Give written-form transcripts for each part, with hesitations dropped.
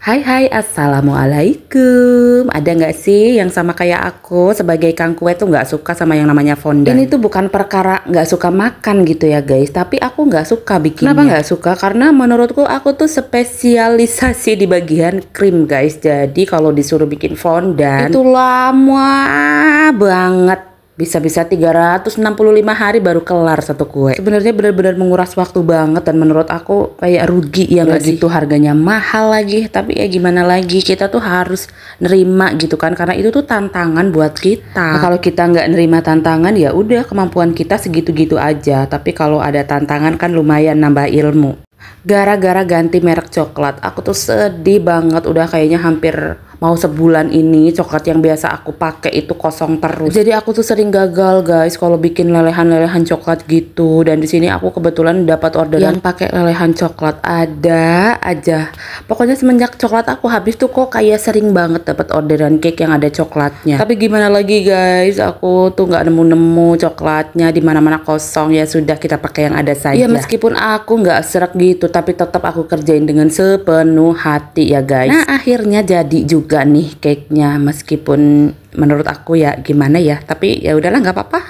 Hai hai, assalamualaikum. Ada nggak sih yang sama kayak aku sebagai kang kue tuh nggak suka sama yang namanya fondant? Ini tuh bukan perkara nggak suka makan gitu ya guys, tapi aku nggak suka bikinnya. Kenapa nggak suka? Karena menurutku aku tuh spesialisasi di bagian krim guys. Jadi kalau disuruh bikin fondant itu lama banget. Bisa-bisa 365 hari baru kelar satu kue. Sebenarnya benar-benar menguras waktu banget dan menurut aku kayak rugi ya nggak gitu, harganya mahal lagi. Tapi ya gimana lagi, kita tuh harus nerima gitu kan, karena itu tuh tantangan buat kita. Nah, kalau kita nggak nerima tantangan ya udah, kemampuan kita segitu-gitu aja. Tapi kalau ada tantangan kan lumayan nambah ilmu. Gara-gara ganti merek coklat, aku tuh sedih banget. Udah kayaknya hampir mau sebulan ini coklat yang biasa aku pakai itu kosong terus. Jadi aku tuh sering gagal guys kalau bikin lelehan-lelehan coklat gitu. Dan di sini aku kebetulan dapat orderan yang pakai lelehan coklat, ada aja. Pokoknya semenjak coklat aku habis tuh kok kayak sering banget dapat orderan cake yang ada coklatnya. Tapi gimana lagi guys, aku tuh nggak nemu-nemu coklatnya, di mana-mana kosong. Ya sudah, kita pakai yang ada saja. Ya meskipun aku nggak serak gitu, tapi tetap aku kerjain dengan sepenuh hati ya guys. Nah akhirnya jadi juga nih cake-nya, meskipun menurut aku ya gimana ya, tapi ya udahlah nggak apa-apa.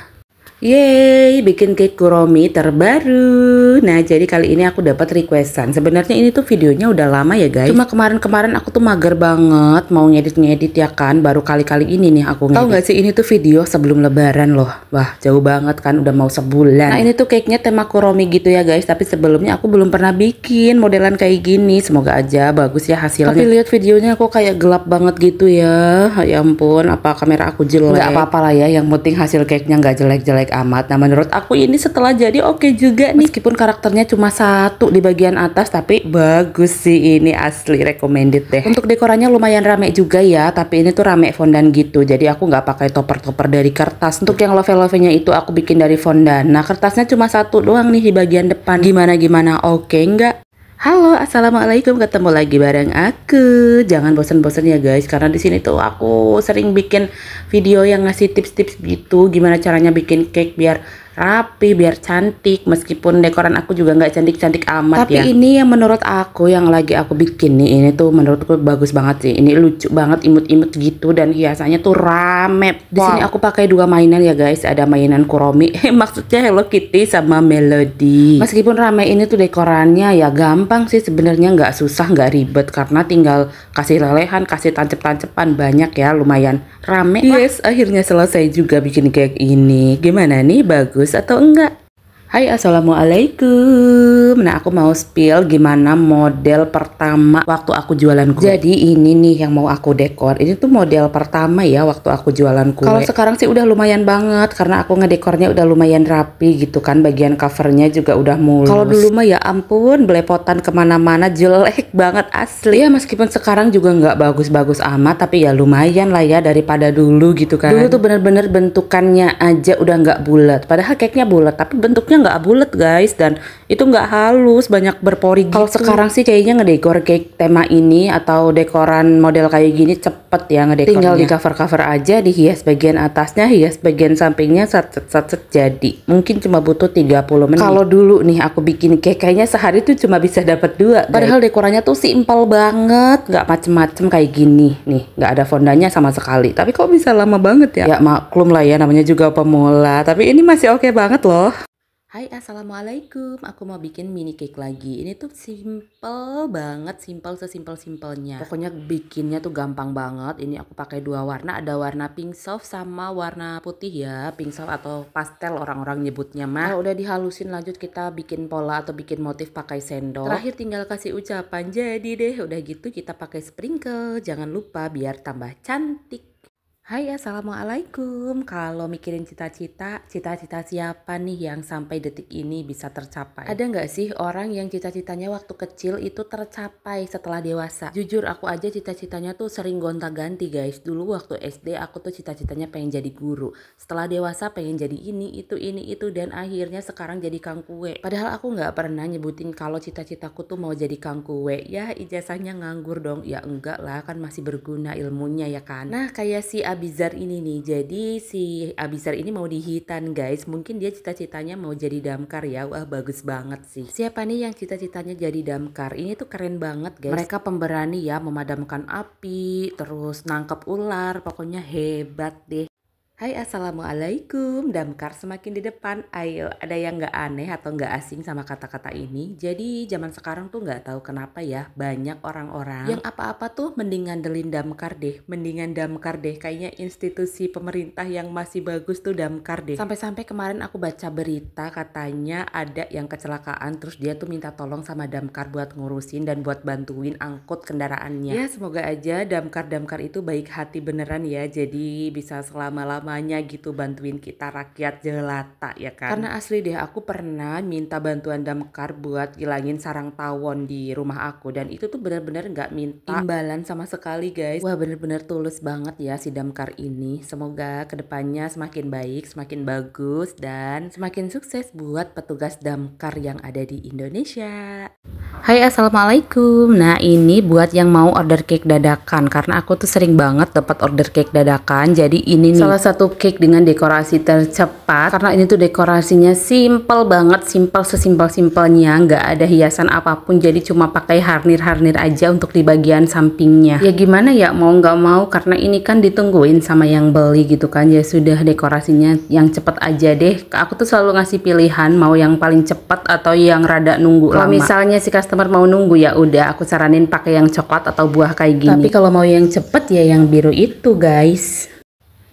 Yeay, bikin cake kuromi terbaru. Nah, jadi kali ini aku dapat requestan. Sebenarnya ini tuh videonya udah lama ya guys. Cuma kemarin-kemarin aku tuh mager banget mau ngedit-ngedit ya kan. Baru kali-kali ini nih aku ngedit. Tahu nggak sih, ini tuh video sebelum lebaran loh. Wah, jauh banget kan, udah mau sebulan. Nah, ini tuh cake-nya tema kuromi gitu ya guys. Tapi sebelumnya aku belum pernah bikin modelan kayak gini. Semoga aja bagus ya hasilnya. Tapi lihat videonya kok kayak gelap banget gitu ya. Ya ampun, apa kamera aku jelek? Nggak apa-apa lah ya, yang penting hasil cake-nya nggak jelek-jelek amat. Nah menurut aku ini setelah jadi oke juga nih, meskipun karakternya cuma satu di bagian atas, tapi bagus sih, ini asli recommended deh. Untuk dekorannya lumayan rame juga ya, tapi ini tuh rame fondant gitu, jadi aku nggak pakai topper-topper dari kertas. Untuk yang love-love-nya itu aku bikin dari fondant. Nah kertasnya cuma satu doang nih di bagian depan. Gimana oke nggak? Halo, assalamualaikum, ketemu lagi bareng aku. Jangan bosan-bosan ya guys, karena di sini tuh aku sering bikin video yang ngasih tips-tips gitu, gimana caranya bikin cake biar rapi, biar cantik. Meskipun dekoran aku juga nggak cantik-cantik amat, tapi ya. Tapi ini yang menurut aku yang lagi aku bikin nih, ini tuh menurutku bagus banget sih. Ini lucu banget, imut-imut gitu, dan hiasannya tuh rame. Di sini aku pakai dua mainan ya guys, ada mainan kuromi, maksudnya Hello Kitty sama Melody. Meskipun rame ini tuh dekorannya ya gampang sih sebenarnya, nggak susah, nggak ribet, karena tinggal kasih lelehan, kasih tancep-tancepan banyak ya, lumayan rame. Yes, akhirnya selesai juga bikin cake ini. Gimana nih, bagus atau enggak? Hai, assalamualaikum. Nah aku mau spill gimana model pertama waktu aku jualan kue. Jadi ini nih yang mau aku dekor. Ini tuh model pertama ya waktu aku jualan kue. Kalau sekarang sih udah lumayan banget, karena aku ngedekornya udah lumayan rapi gitu kan. Bagian covernya juga udah mulus. Kalau dulu mah ya ampun, belepotan kemana-mana, jelek banget asli. Ya meskipun sekarang juga nggak bagus-bagus amat, tapi ya lumayan lah ya daripada dulu gitu kan. Dulu tuh bener-bener bentukannya aja udah nggak bulat. Padahal cake-nya bulat, tapi bentuknya nggak bulat guys, dan itu nggak halus, banyak berpori gitu. Kalau sekarang sih kayaknya ngedekor cake tema ini atau dekoran model kayak gini cepet ya ngedekornya. Tinggal di cover aja, dihias bagian atasnya, hias bagian sampingnya, set jadi. Mungkin cuma butuh 30 menit. Kalau dulu nih aku bikin cake kayaknya sehari tuh cuma bisa dapat 2 guys. Padahal dekorannya tuh simple banget, nggak macem-macem kayak gini nih, nggak ada fondantnya sama sekali. Tapi kok bisa lama banget ya? Ya maklum lah ya, namanya juga pemula. Tapi ini masih oke banget loh. Hai, assalamualaikum. Aku mau bikin mini cake lagi. Ini tuh simple banget, simple sesimpel-simpelnya. Pokoknya bikinnya tuh gampang banget. Ini aku pakai dua warna, ada warna pink soft sama warna putih ya. Pink soft atau pastel orang-orang nyebutnya mah. Kalau udah dihalusin, lanjut kita bikin pola atau bikin motif pakai sendok. Terakhir tinggal kasih ucapan. Jadi deh, udah gitu kita pakai sprinkle. Jangan lupa biar tambah cantik. Hai, assalamualaikum. Kalau mikirin cita-cita siapa nih yang sampai detik ini bisa tercapai? Ada nggak sih orang yang cita-citanya waktu kecil itu tercapai setelah dewasa? Jujur aku aja cita-citanya tuh sering gonta-ganti guys. Dulu waktu SD aku tuh cita-citanya pengen jadi guru. Setelah dewasa pengen jadi ini itu, dan akhirnya sekarang jadi kang kue. Padahal aku nggak pernah nyebutin kalau cita-citaku tuh mau jadi kang kue. Ya ijazahnya nganggur dong. Ya enggak lah, kan masih berguna ilmunya ya kan. Nah kayak si Abizar ini nih. Jadi si Abizar ini mau dihitan guys. Mungkin dia cita-citanya mau jadi damkar ya. Wah bagus banget sih. Siapa nih yang cita-citanya jadi damkar? Ini tuh keren banget guys. Mereka pemberani ya, memadamkan api, terus nangkep ular. Pokoknya hebat deh. Hai assalamualaikum, damkar semakin di depan. Ayo, ada yang nggak aneh atau nggak asing sama kata-kata ini? Jadi zaman sekarang tuh nggak tahu kenapa ya, banyak orang-orang yang apa-apa tuh mending ngandelin damkar deh, mendingan damkar deh. Kayaknya institusi pemerintah yang masih bagus tuh damkar deh. Sampai-sampai kemarin aku baca berita katanya ada yang kecelakaan, terus dia tuh minta tolong sama damkar buat ngurusin dan buat bantuin angkut kendaraannya. Ya semoga aja damkar-damkar itu baik hati beneran ya, jadi bisa selama-lamanya gitu bantuin kita rakyat jelata ya kan. Karena asli deh aku pernah minta bantuan damkar buat ngilangin sarang tawon di rumah aku, dan itu tuh bener-bener gak minta imbalan sama sekali guys. Wah bener-bener tulus banget ya si damkar ini. Semoga kedepannya semakin baik, semakin bagus, dan semakin sukses buat petugas damkar yang ada di Indonesia. Hai assalamualaikum. Nah ini buat yang mau order cake dadakan, karena aku tuh sering banget dapat order cake dadakan. Jadi ini nih salah satu cake dengan dekorasi tercepat, karena ini tuh dekorasinya simple banget, simple sesimpel-simpelnya, nggak ada hiasan apapun, jadi cuma pakai harnir-harnir aja untuk di bagian sampingnya. Ya gimana ya, mau nggak mau karena ini kan ditungguin sama yang beli gitu kan, ya sudah dekorasinya yang cepet aja deh. Aku tuh selalu ngasih pilihan mau yang paling cepet atau yang rada nunggu lama. Kalau misalnya si customer mau nunggu ya udah aku saranin pakai yang coklat atau buah kayak gini. Tapi kalau mau yang cepet ya yang biru itu guys.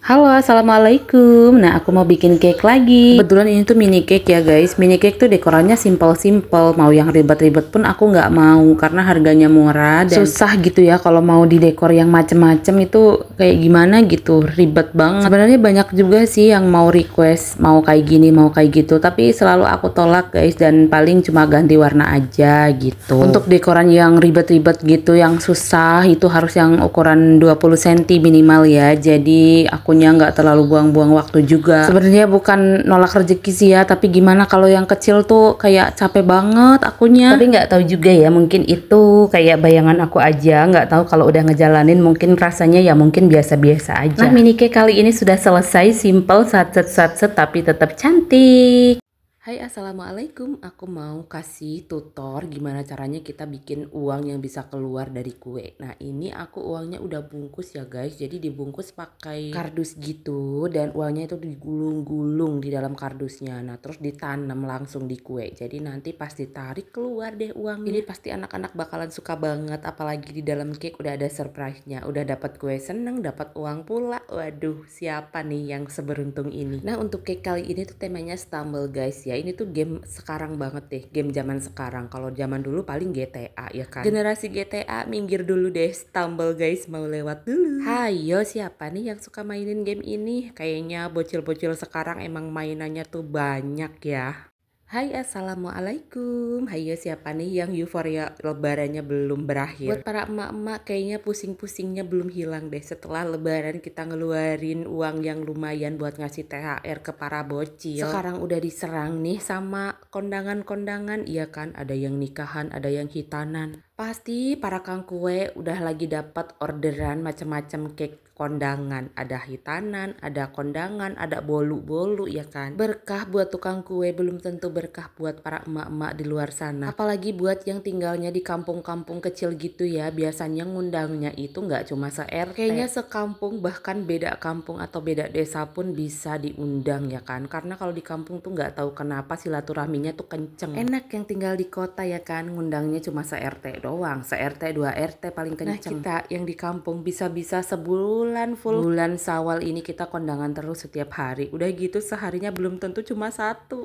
Halo assalamualaikum. Nah aku mau bikin cake lagi. Kebetulan ini tuh mini cake ya guys. Mini cake tuh dekoranya simple-simple. Mau yang ribet-ribet pun aku nggak mau, karena harganya murah dan susah gitu ya kalau mau di dekor yang macem-macem itu kayak gimana gitu, ribet banget. Sebenarnya banyak juga sih yang mau request mau kayak gini mau kayak gitu, tapi selalu aku tolak guys, dan paling cuma ganti warna aja gitu. Untuk dekoran yang ribet-ribet gitu yang susah itu harus yang ukuran 20 cm minimal ya. Jadi aku nggak terlalu buang-buang waktu juga. Sebenarnya bukan nolak rezeki sih ya, tapi gimana kalau yang kecil tuh kayak capek banget akunya. Tapi nggak tahu juga ya, mungkin itu kayak bayangan aku aja. Nggak tahu kalau udah ngejalanin mungkin rasanya ya mungkin biasa-biasa aja. Nah mini cake kali ini sudah selesai, simple, satset tapi tetap cantik. Hai assalamualaikum, aku mau kasih tutor gimana caranya kita bikin uang yang bisa keluar dari kue. Nah ini aku uangnya udah bungkus ya guys, jadi dibungkus pakai kardus gitu, dan uangnya itu digulung-gulung di dalam kardusnya. Nah terus ditanam langsung di kue, jadi nanti pas ditarik keluar deh uangnya. Ini pasti anak-anak bakalan suka banget, apalagi di dalam cake udah ada surprise-nya, udah dapat kue seneng, dapat uang pula. Waduh siapa nih yang seberuntung ini. Nah untuk cake kali ini tuh temanya Stumble guys ya. Ini tuh game sekarang banget deh, game zaman sekarang. Kalau zaman dulu paling GTA ya kan. Generasi GTA minggir dulu deh, Stumble guys mau lewat dulu. Hayo siapa nih yang suka mainin game ini? Kayaknya bocil-bocil sekarang emang mainannya tuh banyak ya. Hai assalamualaikum. Hayo siapa nih yang euforia lebarannya belum berakhir? Buat para emak-emak kayaknya pusing-pusingnya belum hilang deh setelah lebaran kita ngeluarin uang yang lumayan buat ngasih THR ke para bocil. Sekarang udah diserang nih sama kondangan-kondangan, iya kan, ada yang nikahan, ada yang hitanan. Pasti para kang kue udah lagi dapat orderan macam-macam cake kondangan, ada hitanan, ada kondangan, ada bolu-bolu ya kan. Berkah buat tukang kue, belum tentu berkah buat para emak-emak di luar sana. Apalagi buat yang tinggalnya di kampung-kampung kecil gitu ya, biasanya ngundangnya itu nggak cuma se-RT. Kayaknya sekampung, bahkan beda kampung atau beda desa pun bisa diundang ya kan. Karena kalau di kampung tuh nggak tahu kenapa silaturahminya tuh kenceng. Enak yang tinggal di kota ya kan, ngundangnya cuma se-RT doang, se-RT 2 RT paling kenceng. Nah kita yang di kampung bisa-bisa sebulan full. Bulan Syawal ini kita kondangan terus setiap hari. Udah gitu seharinya belum tentu cuma satu.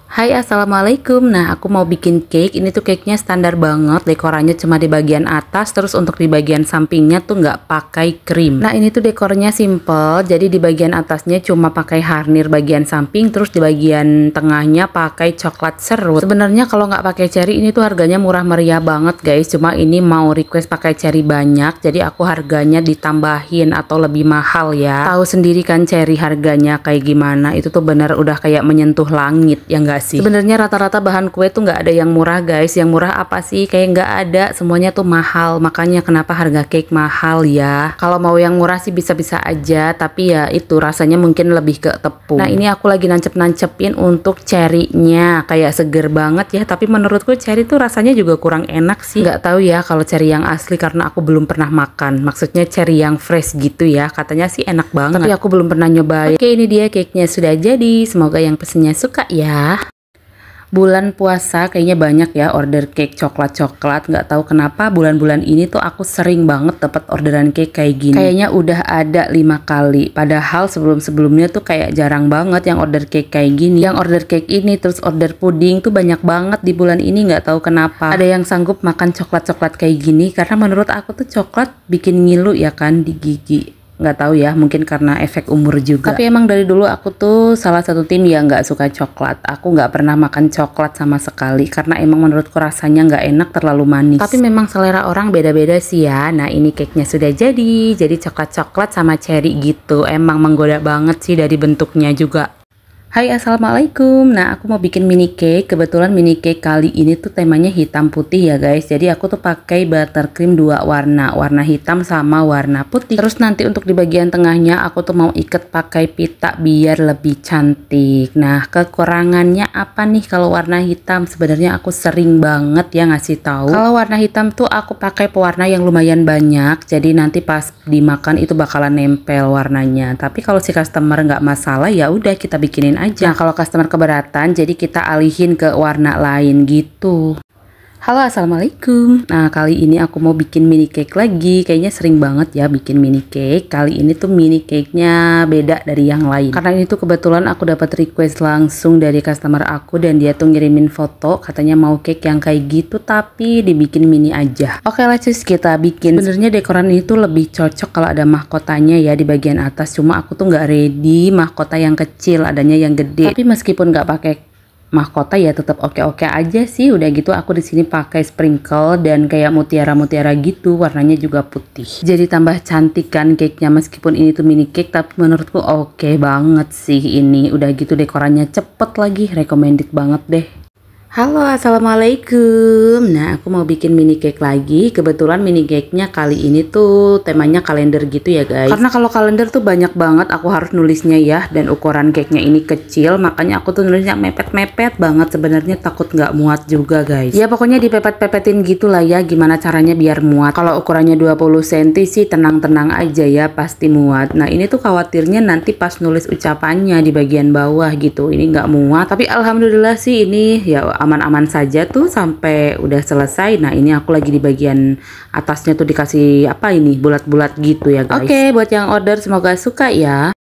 Hai assalamualaikum. Nah aku mau bikin cake. Ini tuh cake-nya standar banget, dekorannya cuma di bagian atas, terus untuk di bagian sampingnya tuh nggak pakai krim. Nah ini tuh dekornya simple, jadi di bagian atasnya cuma pakai harnir bagian samping, terus di bagian tengahnya pakai coklat serut. Sebenarnya kalau nggak pakai cherry ini tuh harganya murah meriah banget guys, cuma ini mau request pakai cherry banyak, jadi aku harganya ditambahin atau lebih mahal ya. Tahu sendiri kan cherry harganya kayak gimana, itu tuh bener udah kayak menyentuh langit, yang nggak nggak sih? Sebenarnya rata-rata bahan kue tuh nggak ada yang murah guys. Yang murah apa sih? Kayak nggak ada, semuanya tuh mahal. Makanya kenapa harga cake mahal ya. Kalau mau yang murah sih bisa-bisa aja, tapi ya itu rasanya mungkin lebih ke tepung. Nah ini aku lagi nancep-nancepin untuk cherry-nya, kayak seger banget ya. Tapi menurutku cherry tuh rasanya juga kurang enak sih. Nggak tahu ya kalau cherry yang asli karena aku belum pernah makan. Maksudnya cherry yang fresh gitu ya. Katanya sih enak banget. Tapi aku belum pernah nyobain. Oke, ini dia cake-nya sudah jadi. Semoga yang pesennya suka ya. Bulan puasa kayaknya banyak ya order cake coklat-coklat. Nggak tahu kenapa bulan-bulan ini tuh aku sering banget dapat orderan cake kayak gini. Kayaknya udah ada 5 kali. Padahal sebelum-sebelumnya tuh kayak jarang banget yang order cake kayak gini. Yang order cake ini terus order puding tuh banyak banget di bulan ini. Nggak tahu kenapa. Ada yang sanggup makan coklat-coklat kayak gini karena menurut aku tuh coklat bikin ngilu ya kan di gigi. Nggak tahu ya, mungkin karena efek umur juga. Tapi emang dari dulu aku tuh salah satu tim yang nggak suka coklat. Aku nggak pernah makan coklat sama sekali karena emang menurutku rasanya nggak enak, terlalu manis. Tapi memang selera orang beda-beda sih ya. Nah ini cake-nya sudah jadi coklat-coklat sama cherry gitu. Emang menggoda banget sih dari bentuknya juga. Hai assalamualaikum. Nah aku mau bikin mini cake. Kebetulan mini cake kali ini tuh temanya hitam putih ya guys. Jadi aku tuh pakai buttercream 2 warna, warna hitam sama warna putih. Terus nanti untuk di bagian tengahnya aku tuh mau ikat pakai pita biar lebih cantik. Nah kekurangannya apa nih kalau warna hitam? Sebenarnya aku sering banget ya ngasih tahu. Kalau warna hitam tuh aku pakai pewarna yang lumayan banyak. Jadi nanti pas dimakan itu bakalan nempel warnanya. Tapi kalau si customer nggak masalah ya udah kita bikinin aja. Nah kalau customer keberatan jadi kita alihin ke warna lain gitu. Halo assalamualaikum. Nah kali ini aku mau bikin mini cake lagi. Kayaknya sering banget ya bikin mini cake. Kali ini tuh mini cake-nya beda dari yang lain. Karena ini tuh kebetulan aku dapat request langsung dari customer aku dan dia tuh ngirimin foto. Katanya mau cake yang kayak gitu tapi dibikin mini aja. Oke let's just kita bikin. Sebenarnya dekoran ini tuh lebih cocok kalau ada mahkotanya ya di bagian atas. Cuma aku tuh nggak ready mahkota yang kecil, adanya yang gede. Tapi meskipun nggak pakai mahkota ya tetap oke-oke aja sih. Udah gitu aku di sini pakai sprinkle dan kayak mutiara-mutiara gitu, warnanya juga putih. Jadi tambah cantik kan cake-nya, meskipun ini tuh mini cake tapi menurutku oke banget sih ini. Udah gitu dekorannya cepet lagi, recommended banget deh. Halo assalamualaikum. Nah aku mau bikin mini cake lagi. Kebetulan mini cake-nya kali ini tuh temanya kalender gitu ya guys. Karena kalau kalender tuh banyak banget aku harus nulisnya ya. Dan ukuran cake-nya ini kecil, makanya aku tuh nulisnya mepet-mepet banget. Sebenarnya takut nggak muat juga guys. Ya pokoknya dipepet-pepetin gitulah ya. Gimana caranya biar muat. Kalau ukurannya 20 cm sih tenang-tenang aja ya, pasti muat. Nah ini tuh khawatirnya nanti pas nulis ucapannya di bagian bawah gitu ini nggak muat. Tapi alhamdulillah sih ini ya aman-aman saja tuh sampai udah selesai. Nah ini aku lagi di bagian atasnya tuh dikasih apa ini bulat-bulat gitu ya guys. Oke buat yang order semoga suka ya.